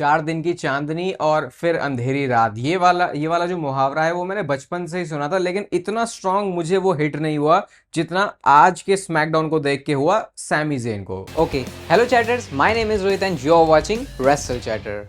4 दिन की चांदनी और फिर अंधेरी रात, ये वाला जो मुहावरा है वो मैंने बचपन से ही सुना था, लेकिन इतना स्ट्रांग मुझे वो हिट नहीं हुआ जितना आज के स्मैकडाउन को देख के हुआ सैमी जेन को। Okay, hello chatters, my name is Rohit and you're watching Wrestle Chatter.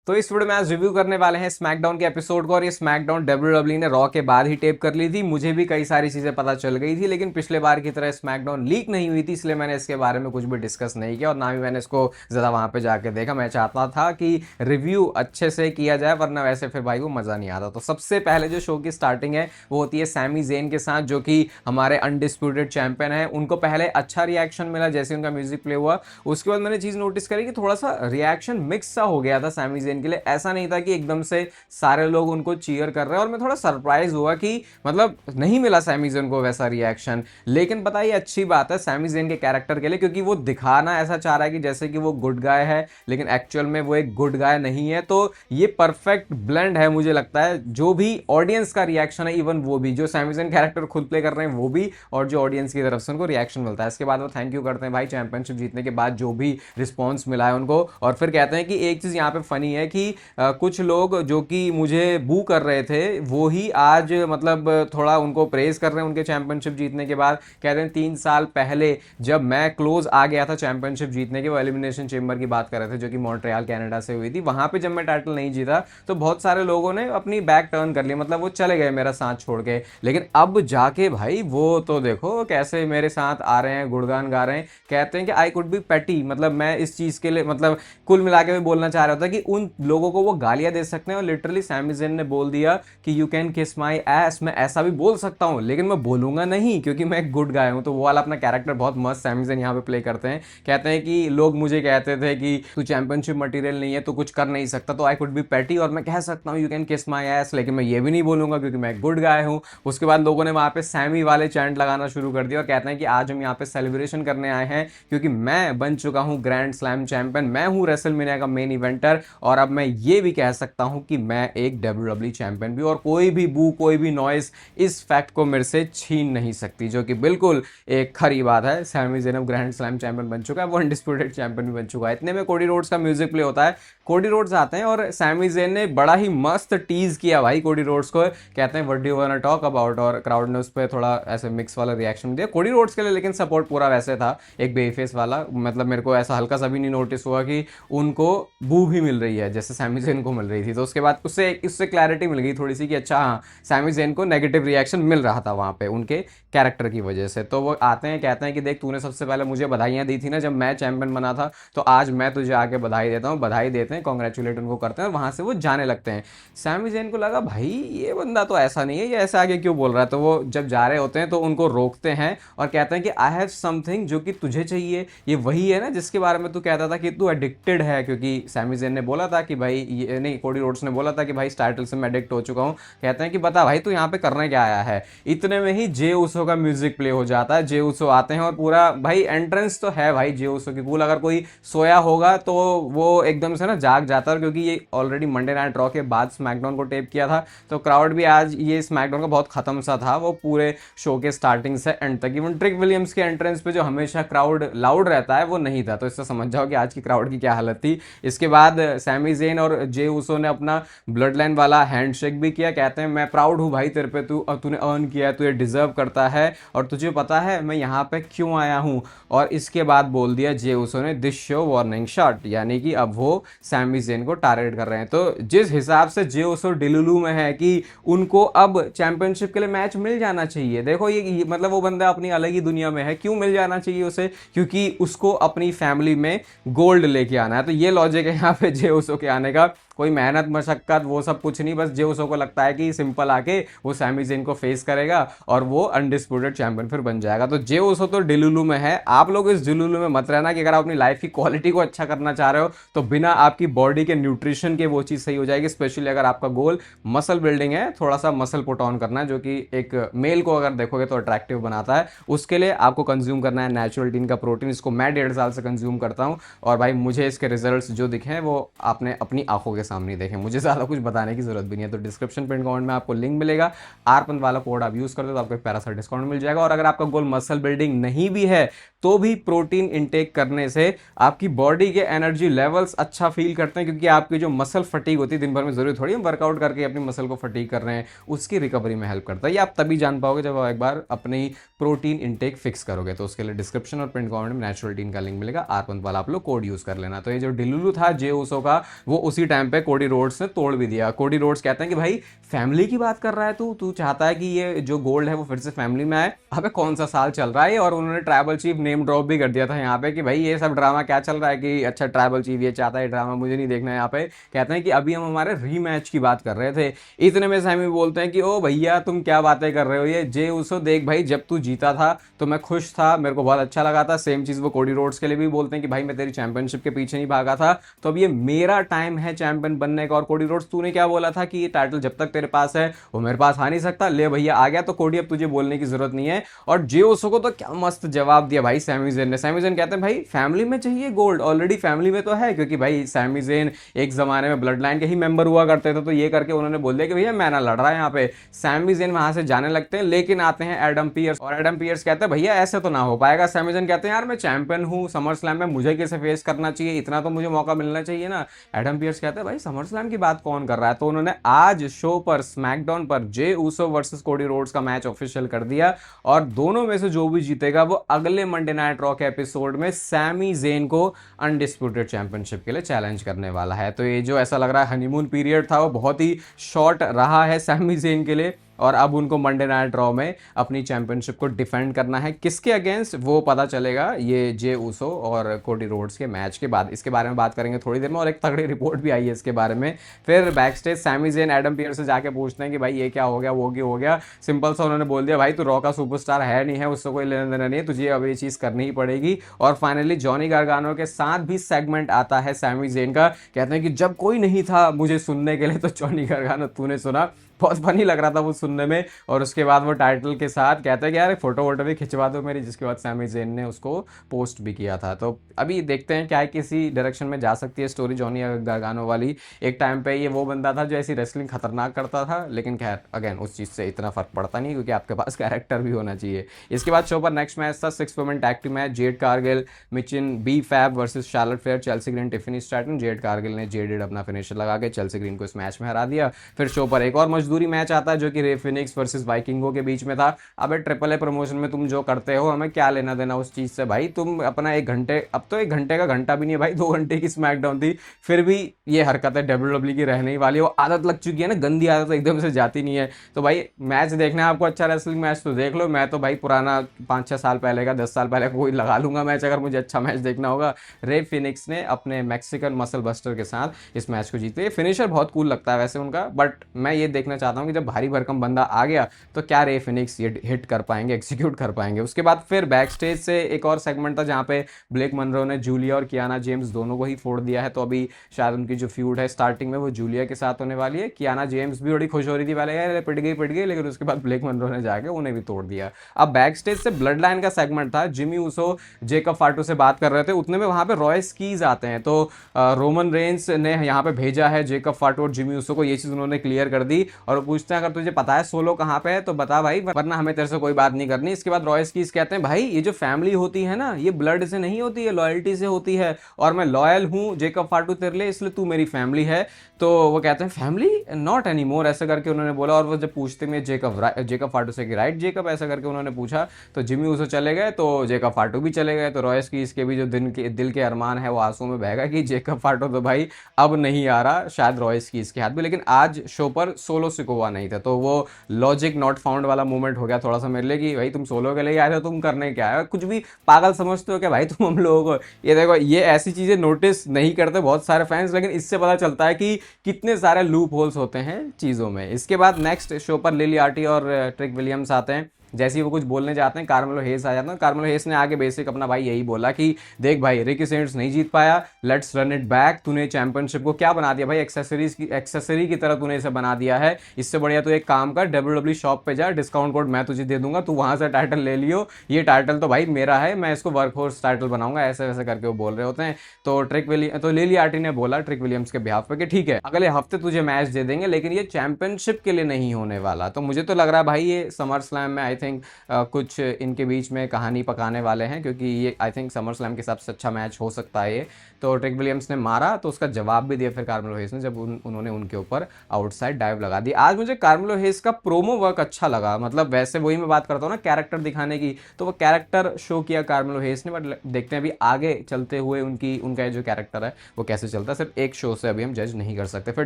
तो इस वीडियो में आज रिव्यू करने वाले हैं स्मैकडाउन के एपिसोड को, और ये स्मैकडाउन डब्ल्यूडब्ल्यूई ने रॉ के बाद ही टेप कर ली थी। मुझे भी कई सारी चीजें पता चल गई थी, लेकिन पिछले बार की तरह स्मैकडाउन लीक नहीं हुई थी, इसलिए मैंने इसके बारे में कुछ भी डिस्कस नहीं किया और ना ही मैंने इसको ज्यादा वहां पे जाके देखा। मैं चाहता था कि रिव्यू अच्छे से किया जाए, वरना वैसे फिर भाई वो मजा नहीं आता। तो सबसे पहले जो शो की स्टार्टिंग है वो होती है सैमी जेन के साथ, जो कि हमारे अनडिस्प्यूटेड चैंपियन है। उनको पहले अच्छा रिएक्शन मिला जैसे उनका म्यूजिक प्ले हुआ, उसके बाद मैंने चीज नोटिस करी कि थोड़ा सा रिएक्शन मिक्स सा हो गया था सैमी जेन के लिए। ऐसा नहीं था कि एकदम से सारे लोग उनको चीयर कर रहे हैं, और मैं थोड़ा सरप्राइज हुआ कि मतलब नहीं मिला सैमी जेन को वैसा रिएक्शन। लेकिन पता ये अच्छी बात है सैमी जेन के कैरेक्टर के लिए, क्योंकि वो दिखाना ऐसा चाह रहा है कि जैसे कि वो गुड गाय है, लेकिन एक्चुअल में वो एक गुड गाय नहीं है। तो ये परफेक्ट ब्लेंड है मुझे लगता है। जो भी ऑडियंस का रिएक्शन है, इवन वो भी जो सैमी जेन कैरेक्टर खुद प्ले कर रहे हैं वो भी, और जो ऑडियंस की तरफ से उनको रिएक्शन मिलता है, इसके बाद वो थैंक यू करते हैं भाई चैंपियनशिप जीतने के बाद जो भी रिस्पॉन्स मिला है उनको। और फिर कहते हैं कि एक चीज यहाँ पे फनी है कि कुछ लोग जो कि मुझे बू कर रहे थे वो ही आज मतलब थोड़ा उनको प्रेज कर रहे हैं उनके चैंपियनशिप जीतने के बाद। कहते हैं 3 साल पहले जब मैं क्लोज आ गया था चैंपियनशिप जीतने के, वो एलिमिनेशन चेंबर की बात कर रहे थे जो कि मॉन्ट्रियल कनाडा से हुई थी, वहां पे जब मैं टाइटल नहीं जीता तो बहुत सारे लोगों ने अपनी बैक टर्न कर ली, मतलब वो चले गए मेरा साथ छोड़ के। लेकिन अब जाके भाई वो तो देखो कैसे मेरे साथ आ रहे हैं, गुणगान गा रहे हैं। कहते हैं कि आई कुड बी पेटी, मतलब मैं इस चीज के लिए मतलब कुल मिला के भी बोलना चाह रहा था कि उन लोगों को वो गालियां दे सकते हैं, और लिटरली सैमी जेन ने बोल दिया कि यू कैन किस माई एस, मैं ऐसा भी बोल सकता हूं लेकिन मैं बोलूंगा नहीं क्योंकि मैं एक गुड गाय हूं। तो वो वाला अपना कैरेक्टर बहुत मस्त सैमी जेन यहाँ पे प्ले करते हैं। कहते हैं कि लोग मुझे कहते थे कि तू चैंपियनशिप मटेरियल नहीं है, तो कुछ कर नहीं सकता, तो आई कुड बी पैटी, और मैं कह सकता हूँ यू कैन किस माई एस, लेकिन मैं ये भी नहीं बोलूंगा क्योंकि मैं एक गुड गाय हूँ। उसके बाद लोगों ने वहां पे सैमी वाले चैंट लगाना शुरू कर दिया और कहते हैं कि आज हम यहाँ पे सेलिब्रेशन करने आए हैं क्योंकि मैं बन चुका हूँ ग्रैंड स्लैम चैंपियन, मैं हूँ रेसलमेनिया का मेन इवेंटर, और अब मैं ये भी कह सकता हूँ कि मैं एक डब्ल्यूडब्ल्यूई चैंपियन भी, और कोई भी बू कोई भी नॉइस इस फैक्ट को मेरे से छीन नहीं सकती, जो कि बिल्कुल एक खरी बात है। सैमी जेन अब ग्रैंड स्लैम चैंपियन बन चुका है, वो अनडिस्प्यूटेड चैंपियन भी बन चुका है। इतने में कोडी रोड्स का म्यूजिक प्ले होता है, कोडी रोड्स आते हैं और सैमी जेन ने बड़ा ही मस्त टीज किया भाई कोडी रोड्स को। कहते हैं what do you want to talk about, और क्राउड ने उस पर थोड़ा ऐसे मिक्स वाला रिएक्शन दिया कोडी रोड्स के लिए, लेकिन सपोर्ट पूरा वैसे था एक बेफेस वाला। मतलब मेरे को ऐसा हल्का सा भी नहीं नोटिस हुआ कि उनको बू भी मिल रही है जैसे सैमी जेन को मिल रही थी। तो उसके बाद उससे क्लैरिटी मिल गई थोड़ी सी कि अच्छा हाँ, सैमी जेन को नेगेटिव रिएक्शन मिल रहा था वहां पे उनके कैरेक्टर की वजह से। तो वो आते हैं कहते हैं कि देख तूने सबसे पहले मुझे बधाइयां दी थी ना जब मैं चैंपियन बना था, तो आज मैं तुझे आके बधाई देता हूँ। बधाई देते हैं, कॉन्ग्रेचुलेट उनको करते हैं, और वहां से वो जाने लगते हैं। सैमी जेन को लगा भाई ये बंदा तो ऐसा नहीं है, ये ऐसे आगे क्यों बोल रहा है। तो वो जब जा रहे होते हैं तो उनको रोकते हैं और कहते हैं कि आई हैव समथिंग जो कि तुझे चाहिए, ये वही है ना जिसके बारे में तू कहता था कि तू एडिक्टेड है, क्योंकि सैमी जेन ने बोला था कि भाई ये नहीं, कोडी रोड्स ने बोला था कि भाई इस टाइटल से मैं एडिक्ट हो चुका हूँ। कहते हैं कि बता भाई तू यहाँ पे करने क्या आया है। इतने में ही जे उसो का म्यूजिक प्ले हो जाता है, जे उसो आते हैं और पूरा भाई एंट्रेंस तो है भाई जे उसो की कूल। अगर कोई सोया होगा तो वो एकदम से ना जाग जाता है, क्योंकि ये ऑलरेडी मंडे नाइट रॉ के बाद स्मैकडाउन को टेप किया था, तो क्राउड भी आज ये स्मैकडाउन का बहुत खत्म सा था, वो पूरे शो के स्टार्टिंग से एंड तक। इवन ट्रिक विलियम्स के एंट्रेंस पे जो हमेशा क्राउड लाउड रहता है वो नहीं था, तो इससे समझ जाओ कि आज की क्राउड की क्या हालत थी। इसके बाद सैमी जेन और जे उसो ने अपना ब्लड लाइन वाला हैंडशेक भी किया। कहते हैं मैं प्राउड हूं भाई तेरे पे, तूने अर्न किया है, तू ये डिजर्व करता है, और तुझे पता है मैं यहाँ पे क्यों आया हूं। और इसके बाद बोल दिया जे उसो ने दिस शो वार्निंग शॉट, यानी कि अब वो सैमी जेन को टारगेट कर रहे हैं। तो जिस हिसाब से जे उसो डिलुलू में है कि उनको अब चैंपियनशिप के लिए मैच मिल जाना चाहिए, देखो ये मतलब वो बंदा अपनी अलग ही दुनिया में है, क्यों मिल जाना चाहिए उसे, क्योंकि उसको अपनी फैमिली में गोल्ड लेके आना है। तो ये लॉजिक है यहाँ पे जे उसो के आने का, कोई मेहनत मशक्कत वो सब कुछ नहीं, बस जे उसो को लगता है कि सिंपल आके वो सैमी जेन को फेस करेगा और वो अनडिस्प्यूटेड चैंपियन फिर बन जाएगा। तो जे उसो तो डिलुलू में है, आप लोग इस डिलुलू में मत रहना कि अगर आप अपनी लाइफ की क्वालिटी को अच्छा करना चाह रहे हो तो बिना आपकी बॉडी के न्यूट्रिशन के वो चीज़ सही हो जाएगी। स्पेशली अगर आपका गोल मसल बिल्डिंग है, थोड़ा सा मसल पुट ऑन करना है, जो कि एक मेल को अगर देखोगे तो अट्रैक्टिव बनाता है, उसके लिए आपको कंज्यूम करना है नेचुरल टीन का प्रोटीन। इसको मैं 1.5 साल से कंज्यूम करता हूँ और भाई मुझे इसके रिजल्ट्स जो दिखे हैं वो आपने अपनी आंखों के सामने देखें, मुझे ज़्यादा कुछ बताने की जरूरत भी नहीं है। तो डिस्क्रिप्शन पिन कमेंट में आपको लिंक मिलेगा, आरपन वाला कोड आप यूज़ करते हो तो आपको एक पैरा सा डिस्काउंट मिल जाएगा। और अगर आपका गोल मसल बिल्डिंग नहीं भी है तो भी प्रोटीन इंटेक करने से आपकी बॉडी के एनर्जी लेवल्स अच्छा फील करते हैं, क्योंकि आपकी जो मसल फटीग होती है दिन भर में, जरूरी थोड़ी हम वर्कआउट करके अपनी मसल को फटीग कर रहे हैं, उसकी रिकवरी में हेल्प करता है। ये आप तभी जान पाओगे जब आप एक बार अपनी प्रोटीन इंटेक फिक्स करोगे। तो उसके लिए डिस्क्रिप्शन और पिन कमेंट में नेचुरल टीन का लिंक मिलेगा, आरपंत वाला आप लोग कोड यूज कर लेना। तो ये जो डिलुलु था जे उसो का, वो उसी टाइम पे कोडी रोड्स ने तोड़ भी दिया। कोडी रोड्स कहते हैं कि भाई फैमिली की बात कर रहा है तू चाहता है कि ये जो गोल्ड है वो फिर से फैमिली में आए। अबे कौन सा साल चल रहा है। और उन्होंने ट्राइबल चीफ नेम ड्रॉप भी कर दिया था यहाँ पे कि भाई ये सब ड्रामा क्या चल रहा है, कि अच्छा ट्राइबल चीफ ये चाहता है ड्रामा मुझे नहीं देखना है। यहाँ पे कहते हैं कि अभी हम हमारे रीमैच की बात कर रहे थे, इतने में सैमी बोलते हैं कि ओ भैया तुम क्या बातें कर रहे हो, ये जे उसो देख भाई जब तू जीता था तो मैं खुश था, मेरे को बहुत अच्छा लगा था। सेम चीज वो कोडी रोड्स के लिए भी बोलते हैं कि भाई मैं तेरी चैंपियनशिप के पीछे नहीं भागा था, तो अब ये मेरा टाइम है चैंपियन बनने का। और कोडी रोड्स तूने क्या बोला था कि ये टाइटल जब तक तेरे पास है वो मेरे पास आ नहीं सकता, ले भैया आ गया, तो कोडी अब तुझे बोलने की जरूरत नहीं है। और जे उसो को तो क्या मस्त जवाब दिया भाई सैमी ज़ेन ने। सैमी ज़ेन कहते हैं भाई फैमिली में चाहिए गोल्ड, ऑलरेडी फैमिली में तो है, क्योंकि भाई सैमी ज़ेन एक जमाने में ब्लड लाइन के ही मेंबर हुआ करते थे। तो ये करके उन्होंने बोल दिया कि भैया मैं ना लड़ रहा है यहाँ पे। सैमी ज़ेन वहां से जाने लगते हैं, लेकिन आते हैं एडम पियर्स, और एडम पियर्स कहते हैं भैया ऐसे तो ना हो पाएगा। सैमी ज़ेन कहते हैं यार मैं चैंपियन हूँ समर स्लैम में, मुझे कैसे फेस करना चाहिए, इतना तो मुझे मौका मिलना चाहिए ना। एडम पियर्स कहते हैं भाई समर स्लैम की बात कौन कर रहा है। तो उन्होंने आज शो पर स्मैकडाउन पर जे उसो वर्सेस कोडी रोड्स का मैच ऑफिशियल कर दिया, और दोनों में से जो भी जीतेगा वो अगले मंडे नाइट रॉ के एपिसोड में सैमी ज़ेन को अनडिस्प्यूटेड चैंपियनशिप के लिए चैलेंज करने वाला है। तो ये जो ऐसा लग रहा है हनीमून पीरियड था वो बहुत ही शॉर्ट रहा है सैमी ज़ेन के लिए, और अब उनको मंडे नाइट रॉ में अपनी चैंपियनशिप को डिफेंड करना है। किसके अगेंस्ट वो पता चलेगा ये जे उसो और कोडी रोड्स के मैच के बाद। इसके बारे में बात करेंगे थोड़ी देर में, और एक तगड़ी रिपोर्ट भी आई है इसके बारे में। फिर backstage Sammy Zane Adam Pierce से जाके पूछते हैं कि भाई ये क्या हो गया, वो क्या हो गया। सिंपल सा उन्होंने बोल दिया भाई तू रॉ का सुपरस्टार है नहीं है, उससे कोई लेना देना नहीं है, तुझे अब ये चीज़ करनी ही पड़ेगी। और फाइनली जॉनी गार्गानो के साथ भी सेगमेंट आता है सैमी ज़ेन का। कहते हैं कि जब कोई नहीं था मुझे सुनने के लिए तो जॉनी गार्गानो तूने सुना, बहुत फनी लग रहा था वो सुनने में। और उसके बाद वो टाइटल के साथ कहते हैं कि यार फोटो वोटो भी खिंचवा दो मेरी, जिसके बाद सैमी ज़ेन ने उसको पोस्ट भी किया था। तो अभी देखते हैं क्या है, किसी डायरेक्शन में जा सकती है स्टोरी जॉनी गार्गानो वाली। एक टाइम पे ये वो बंदा था जो ऐसी रेसलिंग खतरनाक करता था, लेकिन खैर अगेन उस चीज़ से इतना फर्क पड़ता नहीं, क्योंकि आपके पास कैरेक्टर भी होना चाहिए। इसके बाद शो पर नेक्स्ट मैच था 6 women tag team match, Jade Cargill Michin B Fab versus Charlotte Flair, Chelsea Green Tiffany Stratton. Jade Cargill ने जेडेड अपना फिनिशर लगा के चेल्सी ग्रीन को इस मैच में हरा दिया। फिर शो पर एक और मजदूरी मैच आता है जो कि रे फिनिक्स वर्सेस वाइकिंगो के बीच में था। अबे ट्रिपल ए प्रमोशन में तुम जो करते हो हमें क्या लेना देना उस चीज से भाई, तुम अपना 1 घंटे, अब तो 1 घंटे का घंटा भी नहीं है भाई, 2 घंटे की स्मैकडाउन थी, फिर भी ये हरकतें डब्ल्यूडब्ल्यू की रहने ही वाली है। वो आदत लग चुकी है ना, गंदी आदत तो एकदम से जाती नहीं है। तो भाई मैच देखना है आपको अच्छा रेसलिंग मैच तो देख लो, मैं तो भाई पुराना 5-6 साल पहले का 10 साल पहले कोई लगा लूंगा मैच अगर मुझे अच्छा मैच देखना होगा। रे फिनिक्स ने अपने मैक्सिकन मसल बस्टर के साथ इस मैच को जीते। फिनिशर बहुत कूल लगता है वैसे उनका, बट मैं ये देखना चाहता हूँ कि जब भारी भरकम बंदा आ गया तो क्या रे फिनिक्स ये हिट कर पाएंगे, एग्जीक्यूट कर पाएंगे। उसके बाद फिर बैक स्टेज से एक और सेगमेंट था जहां पे ब्लेक मनरो ने जूलिया और कियाना जेम्स दोनों को ही फोड़ दिया है। तो अभी शायद उनकी जो फ्यूड है स्टार्टिंग में वो जूलिया के साथ होने वाली है। कियाना जेम्स भी बड़ी खुश हो रही थी पहले, यार पिट गई, लेकिन उसके बाद ब्लेक मनरो ने जाके उन्हें भी तोड़ दिया। अब बैक स्टेज से ब्लड लाइन का सेगमेंट था, जिमी उसो जेकब फाटू से बात कर रहे थे, उतने में वहां पे रॉय स्कीज आते हैं। तो रोमन रेंस ने यहाँ पे भेजा है जेकब फाटू और जिमी उसो को, ये चीज उन्होंने क्लियर कर दी। और पूछते हैं अगर तुझे पता है सोलो कहाँ पे है तो बता भाई, वरना हमें तेरे से कोई बात नहीं करनी। इसके बाद रॉय स्कीज कहते हैं भाई ये जो फैमिली होती है ना ये ब्लड से नहीं होती है, लॉयल्टी से होती है, और मैं लॉयल हूँ जेकब फाटू तेरे लिए, इसलिए तू मेरी फैमिली है। तो वो कहते हैं फैमिली नॉट एनी मोर, ऐसा करके उन्होंने बोला। और वो जब पूछते में जेकब फाटू से कि राइट जेकब, ऐसा करके उन्होंने पूछा, तो जिमी उसो चले गए तो जेकब फाटू भी चले गए। तो रॉय स्कीज के भी जो दिल के अरमान है वो आंसू में बह गया कि जेकब फाटू तो भाई अब नहीं आ रहा शायद रॉय स्कीज के हाथ में। लेकिन आज शो पर सोलो सिकोवा नहीं था, तो वो लॉजिक नॉट फाउंड वाला मूवमेंट हो गया थोड़ा सा मेरे लिए कि भाई तुम सोलो के लिए आ रहे हो, तुम करने क्या है, कुछ भी पागल समझते हो क्या भाई तुम हम लोगों को। ये देखो ये ऐसी चीजें नोटिस नहीं करते बहुत सारे फैंस, लेकिन इससे पता चलता है कि कितने सारे लूप होल्स होते हैं चीजों में। इसके बाद नेक्स्ट शो पर लिली आर्टी और ट्रिक विलियम्स आते हैं। जैसे ही वो कुछ बोलने जाते हैं कार्मेलो हेस आ जाता है। कार्मेलो हेस ने आगे बेसिक अपना भाई यही बोला कि देख भाई रिकी सेंट्स नहीं जीत पाया, लेट्स रन इट बैक। तूने चैंपियनशिप को क्या बना दिया भाई, एक्सेसरी की तरह तूने इसे बना दिया है। इससे बढ़िया तू एक काम कर, डब्ल्यूडब्ल्यू शॉप पे जा, डिस्काउंट कोड मैं तुझे दे दूंगा, तू वहां से टाइटल ले लियो, ये टाइटल तो भाई मेरा है, मैं इसको वर्कफोर्स टाइटल बनाऊंगा, ऐसे वैसे करके वो बोल रहे होते हैं। तो लिली आर्टी ने बोला ट्रिक विलियम्स के बिहाफ पे कि ठीक है अगले हफ्ते तुझे मैच दे देंगे, लेकिन ये चैंपियनशिप के लिए नहीं होने वाला। तो मुझे तो लग रहा है भाई ये समर स्लैम में आई थिंक कुछ इनके बीच में कहानी पकाने वाले हैं, क्योंकि ये आई थिंक समर स्लैम के हिसाब से अच्छा मैच हो सकता है ये। तो ट्रिक विलियम्स ने मारा तो उसका जवाब भी दिया फिर कार्मेलो हेस ने, जब उन्होंने उनके ऊपर आउटसाइड डाइव लगा दी। आज मुझे कार्मेलो हेस का प्रोमो वर्क अच्छा लगा, मतलब वैसे वही मैं बात करता हूँ ना कैरेक्टर दिखाने की, तो वो कैरेक्टर शो किया कार्मेलो हेस ने। बट देखते हैं अभी आगे चलते हुए उनका जो कैरेक्टर है वो कैसे चलता है, सिर्फ एक शो से अभी हम जज नहीं कर सकते। फिर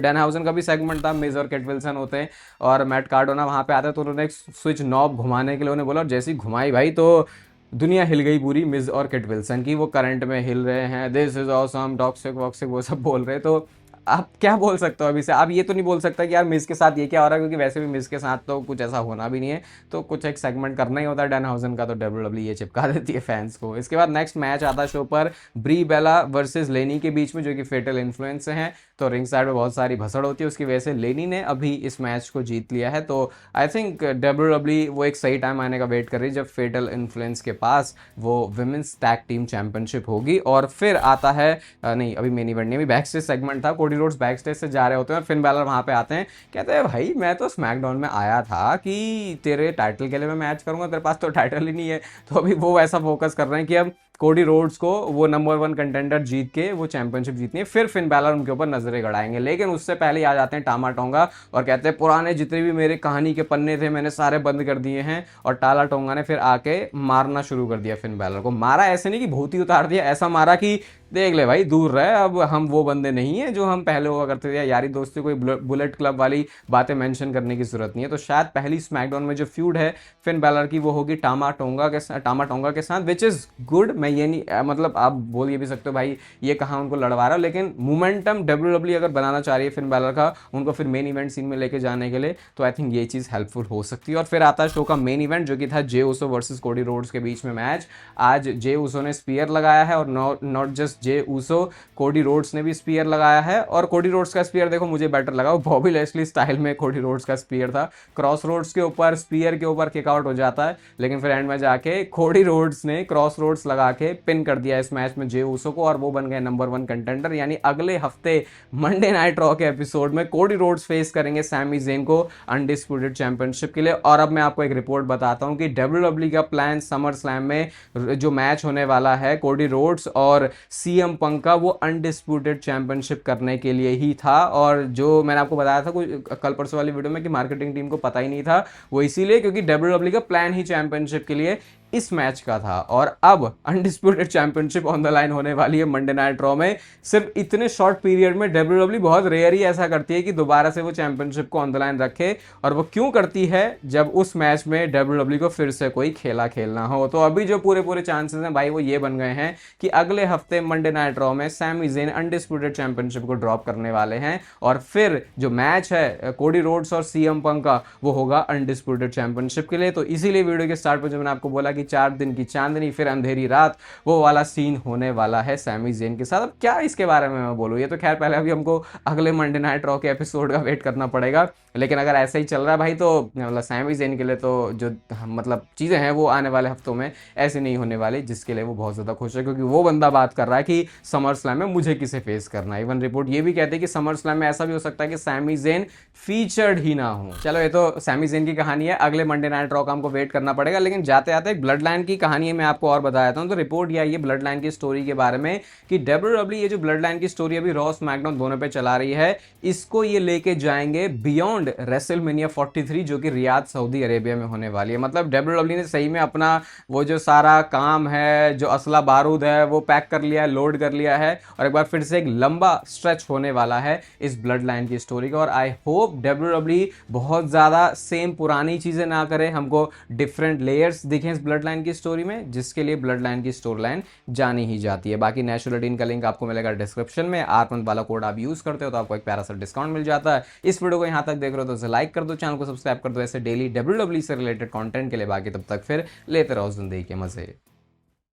डैनहाउजन का भी सेगमेंट था, मिज और केट विल्सन होते हैं और मैट कार्डोना वहां पे आता है, तो उन्होंने एक स्विच नॉब घुमाने के लिए उन्हें बोला, और जैसी घुमाई भाई तो दुनिया हिल गई पूरी मिज और केट विल्सन की। वो करंट में हिल रहे हैं, दिस इज ऑसम, टॉक्सिक वॉक्सिक वो सब बोल रहे, तो आप क्या बोल सकते हो अभी से? आप ये तो नहीं बोल सकता कि यार मिज के साथ ये क्या हो रहा है, क्योंकि वैसे भी मिज के साथ तो कुछ ऐसा होना भी नहीं है, तो कुछ एक सेगमेंट करना ही होता है डैनहाउजन का, तो डब्ल्यूडब्ल्यू ये चिपका देती है फैंस को। इसके बाद नेक्स्ट मैच आता है शो पर, ब्री बेला वर्सेस लेनी के बीच में, जो कि फेटल इन्फ्लुएंस से हैं। तो रिंग साइड में बहुत सारी भसड़ होती है, उसकी वजह से लेनी ने अभी इस मैच को जीत लिया है। तो आई थिंक डब्ल्यूडब्ल्यू वो एक सही टाइम आने का वेट कर रही है जब फेटल इन्फ्लुएंस के पास वो विमेंस टैग टीम चैंपियनशिप होगी। और फिर आता है नहीं अभी मेन इवेंट नहीं, अभी बैक स्टेज सेगमेंट था, कोडी रोड्स बैक स्टेज से जा रहे होते हैं और फिन बैलर वहां पे आते हैं, कहते हैं भाई मैं तो स्मैकडाउन में आया था कि तेरे टाइटल के लिए मैं मैच करूंगा, तेरे पास तो टाइटल ही नहीं है। तो अभी वो ऐसा फोकस कर रहे हैं कि अब कोडी रोड्स को वो नंबर 1 कंटेंडर जीत के वो चैंपियनशिप जीतनी है, फिर फिन बैलर उनके ऊपर नजरें गड़ाएंगे। लेकिन उससे पहले आ जाते हैं टामा टोंगा और कहते हैं पुराने जितने भी मेरे कहानी के पन्ने थे मैंने सारे बंद कर दिए हैं। और टाला टोंगा ने फिर आके मारना शुरू कर दिया फिन बैलर को। मारा ऐसे नहीं कि भूत ही उतार दिया, ऐसा मारा कि देख ले भाई दूर रहे, अब हम वो बंदे नहीं है जो हम पहले हुआ करते थे, यारी दोस्ती कोई बुलेट क्लब वाली बातें मेंशन करने की जरूरत नहीं है। तो शायद पहली स्मैकडाउन में जो फ्यूड है फिन बैलर की वो होगी टामा टोंगा के साथ, विच इज गुड। मैं ये नहीं मतलब आप बोल ये भी सकते हो भाई ये कहाँ उनको लड़वा रहा हो, लेकिन मोमेंटम डब्ल्यूडब्ल्यू अगर बनाना चाह रही है फिन बैलर का उनको फिर मेन इवेंट सीन में लेके जाने के लिए, तो आई थिंक ये चीज़ हेल्पफुल हो सकती है। और फिर आता है शो का मेन इवेंट जो कि था Jey Uso versus Cody Rhodes के बीच में मैच। आज जे ऊसो ने स्पीयर लगाया है और not just Jey Uso, Cody Rhodes ने भी स्पीयर लगाया है। और कोडी रोड्स का स्पीयर देखो मुझे बेटर लगा, वो बॉबी लैशली स्टाइल में कोडी रोड्स का स्पीयर था, क्रॉस रोड्स के ऊपर स्पीयर के ऊपर किकआउट हो जाता है, लेकिन फिर एंड में जाके कोडी रोड्स ने क्रॉस रोड्स लगा के पिन कर दिया इस मैच में जे ऊसो को और वो बन गए नंबर 1 कंटेंडर। यानी अगले हफ्ते मंडे नाइट रॉ के एपिसोड में कोडी रोड्स फेस करेंगे सैमी ज़ेन को अनडिस्प्यूटेड चैंपियनशिप के लिए। और अब मैं आपको एक रिपोर्ट बताता हूं कि डब्ल्यूडब्ल्यू का प्लान समर स्लैम में जो मैच होने वाला है कोडी रोड्स और सीएम पंक का, वो अनडिस्प्यूटेड चैंपियनशिप करने के लिए ही था। और जो मैंने आपको बताया था कल परसों वाली वीडियो में कि मार्केटिंग टीम को पता ही नहीं था, वो इसीलिए क्योंकि डब्ल्यूडब्ल्यू का प्लान ही चैंपियनशिप के लिए इस मैच का था। और अब undisputed championship on the line होने वाली है मंडे नाइट रॉ में। सिर्फ इतने शॉर्ट पीरियड में डब्ल्यूडब्ल्यू बहुत रेयर ही ऐसा करती है कि दोबारा से वो चैंपियनशिप को ऑन द लाइन रखे, और वो क्यों करती है जब उस मैच में डब्ल्यूडब्ल्यू को फिर से कोई खेला खेलना हो। तो अभी जो पूरे चांसेस हैं भाई वो ये बन गए हैं कि अगले हफ्ते मंडे नाइट रॉ में सैमी ज़ेन अनडिस्प्यूटेड चैंपियनशिप को ड्रॉप करने वाले हैं और फिर जो मैच है कोडी रोड्स और सीएम पंक का वो होगा अनडिस्प्यूटेड चैंपियनशिप के लिए। तो इसीलिए वीडियो के स्टार्ट पर जो मैंने आपको बोला कि 4 दिन की चांदनी फिर अंधेरी रात, वो वाला सीन होने वाला है सैमी ज़ेन के साथ। अब क्या इसके बारे में मैं बोलूँ, ये तो खैर पहले अभी हमको अगले मंडे नाइट रॉ के एपिसोड का वेट करना पड़ेगा, लेकिन अगर ऐसा ही चल रहा है भाई तो मतलब सैमी ज़ेन के लिए तो जो मतलब चीज़ें हैं वो आने वाले हफ्तों में ऐसे नहीं होने वाली, जिसके लिए वो बहुत ज़्यादा खुश है, क्योंकि वो बंदा बात कर रहा है कि समर स्लैम में मुझे किसे फेस करना है। इवन रिपोर्ट ये भी कहते हैं कि समर स्लैम में ऐसा भी हो सकता है कि सैमी ज़ेन फीचर्ड ही ना हो। चलो ये तो सैमी ज़ेन की कहानी है, अगले मंडे नाइट रॉ का हमको वेट करना पड़ेगा। लेकिन जाते आते एक ब्लड लाइन की कहानी है, मैं आपको और बताता हूँ। तो रिपोर्ट ये आई है ब्लड लाइन की स्टोरी के बारे में कि डब्ल्यूडब्ल्यू ये जो ब्लड लाइन की स्टोरी अभी रॉ स्मैकडाउन दोनों पे चला रही है, इसको ये लेके जाएंगे बियॉन्ड रेसलमेनिया 43 जो कि रियाद सऊदी अरेबिया में होने वाली है। मतलब डब्ल्यूडब्ल्यू ने सही में अपना वो जो सारा काम है, जो असला बारूद है वो पैक कर लिया है, लोड कर लिया है, और एक बार फिर से एक लंबा स्ट्रेच होने वाला है इस ब्लड लाइन की स्टोरी का। और आई होप डब्ल्यूडब्ल्यू बहुत ज्यादा सेम पुरानी चीजें ना करे, हमको डिफरेंट लेयर्स दिखें इस ब्लड लाइन की स्टोरी में, जिसके लिए ब्लड लाइन की स्टोरी लाइन जानी ही जाती है। बाकी नेचुरल का लिंक आपको मिलेगा डिस्क्रिप्शन में, आरपंथ वाला कोड आप यूज करते हो तो आपको एक प्यारा सा डिस्काउंट मिल जाता है। इस वीडियो को यहां तक देख रहे हो तो उसे लाइक कर दो, चैनल को सब्सक्राइब कर दो ऐसे डेली डब्ल्यूडब्ल्यू से रिलेटेड कंटेंट के लिए। बाकी तब तक फिर लेते रहो जिंदगी के मजे।